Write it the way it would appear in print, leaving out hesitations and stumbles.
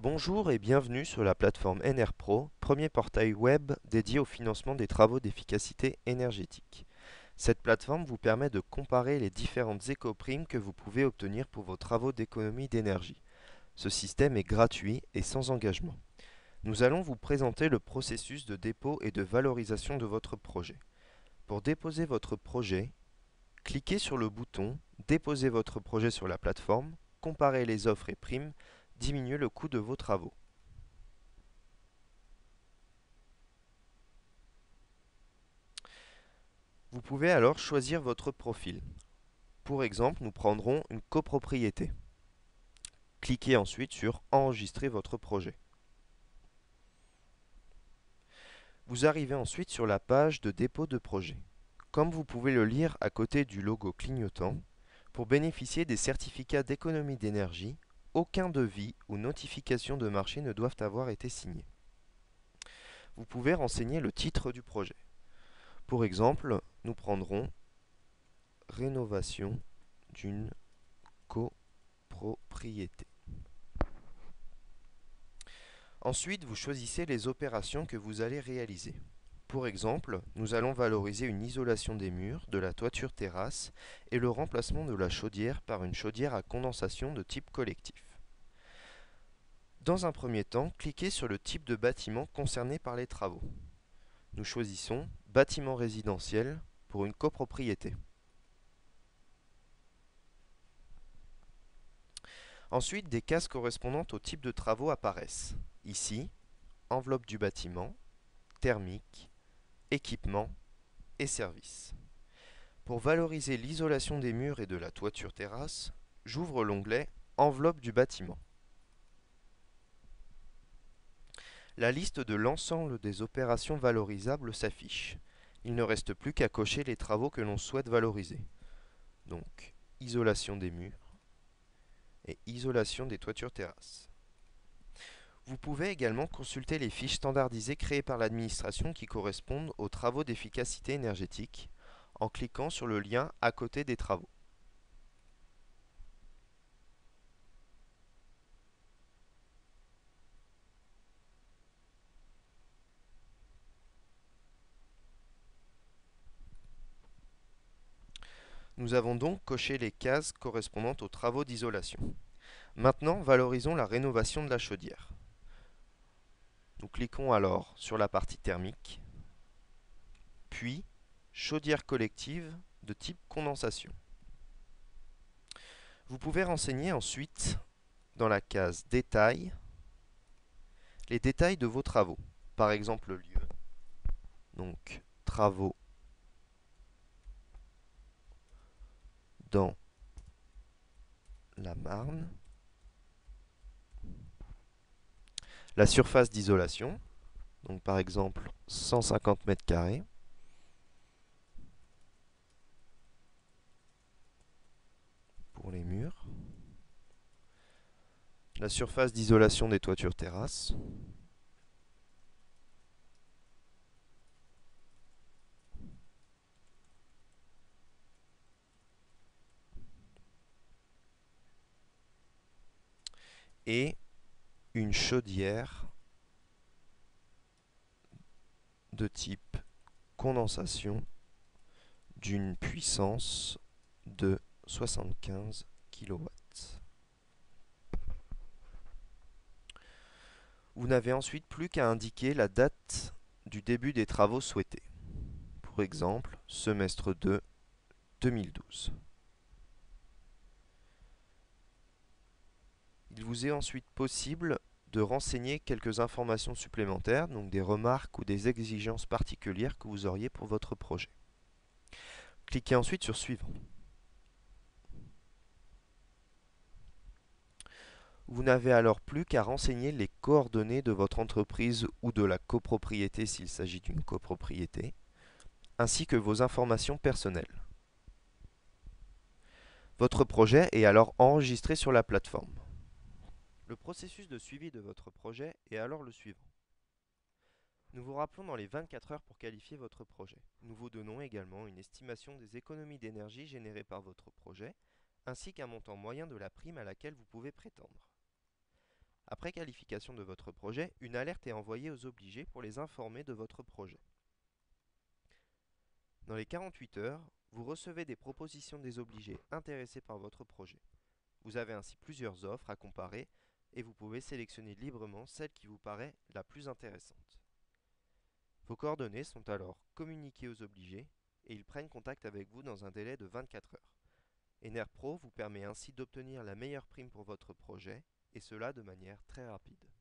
Bonjour et bienvenue sur la plateforme NRPro, premier portail web dédié au financement des travaux d'efficacité énergétique. Cette plateforme vous permet de comparer les différentes éco-primes que vous pouvez obtenir pour vos travaux d'économie d'énergie. Ce système est gratuit et sans engagement. Nous allons vous présenter le processus de dépôt et de valorisation de votre projet. Pour déposer votre projet, cliquez sur le bouton Déposer votre projet sur la plateforme, comparer les offres et primes, diminuer le coût de vos travaux. Vous pouvez alors choisir votre profil. Pour exemple, nous prendrons une copropriété. Cliquez ensuite sur Enregistrer votre projet. Vous arrivez ensuite sur la page de dépôt de projet. Comme vous pouvez le lire à côté du logo clignotant, pour bénéficier des certificats d'économie d'énergie, aucun devis ou notification de marché ne doivent avoir été signés. Vous pouvez renseigner le titre du projet. Pour exemple, nous prendrons Rénovation d'une copropriété. Ensuite, vous choisissez les opérations que vous allez réaliser. Pour exemple, nous allons valoriser une isolation des murs, de la toiture terrasse et le remplacement de la chaudière par une chaudière à condensation de type collectif. Dans un premier temps, cliquez sur le type de bâtiment concerné par les travaux. Nous choisissons bâtiment résidentiel pour une copropriété. Ensuite, des cases correspondantes au type de travaux apparaissent. Ici, enveloppe du bâtiment, thermique, équipement et services. Pour valoriser l'isolation des murs et de la toiture terrasse, j'ouvre l'onglet Enveloppe du bâtiment. La liste de l'ensemble des opérations valorisables s'affiche. Il ne reste plus qu'à cocher les travaux que l'on souhaite valoriser. Donc, isolation des murs et isolation des toitures terrasses. Vous pouvez également consulter les fiches standardisées créées par l'administration qui correspondent aux travaux d'efficacité énergétique en cliquant sur le lien à côté des travaux. Nous avons donc coché les cases correspondantes aux travaux d'isolation. Maintenant, valorisons la rénovation de la chaudière. Nous cliquons alors sur la partie thermique, puis chaudière collective de type condensation. Vous pouvez renseigner ensuite dans la case Détails les détails de vos travaux, par exemple le lieu, donc travaux dans la Marne, la surface d'isolation, donc par exemple 150 mètres carrés, pour les murs, la surface d'isolation des toitures terrasses, et une chaudière de type condensation d'une puissance de 75 kW. Vous n'avez ensuite plus qu'à indiquer la date du début des travaux souhaités. Pour exemple, semestre 2, 2012. Il vous est ensuite possible de renseigner quelques informations supplémentaires, donc des remarques ou des exigences particulières que vous auriez pour votre projet. Cliquez ensuite sur Suivant. Vous n'avez alors plus qu'à renseigner les coordonnées de votre entreprise ou de la copropriété s'il s'agit d'une copropriété, ainsi que vos informations personnelles. Votre projet est alors enregistré sur la plateforme. Le processus de suivi de votre projet est alors le suivant. Nous vous rappelons dans les 24 heures pour qualifier votre projet. Nous vous donnons également une estimation des économies d'énergie générées par votre projet, ainsi qu'un montant moyen de la prime à laquelle vous pouvez prétendre. Après qualification de votre projet, une alerte est envoyée aux obligés pour les informer de votre projet. Dans les 48 heures, vous recevez des propositions des obligés intéressés par votre projet. Vous avez ainsi plusieurs offres à comparer et vous pouvez sélectionner librement celle qui vous paraît la plus intéressante. Vos coordonnées sont alors communiquées aux obligés et ils prennent contact avec vous dans un délai de 24 heures. EnerPro vous permet ainsi d'obtenir la meilleure prime pour votre projet et cela de manière très rapide.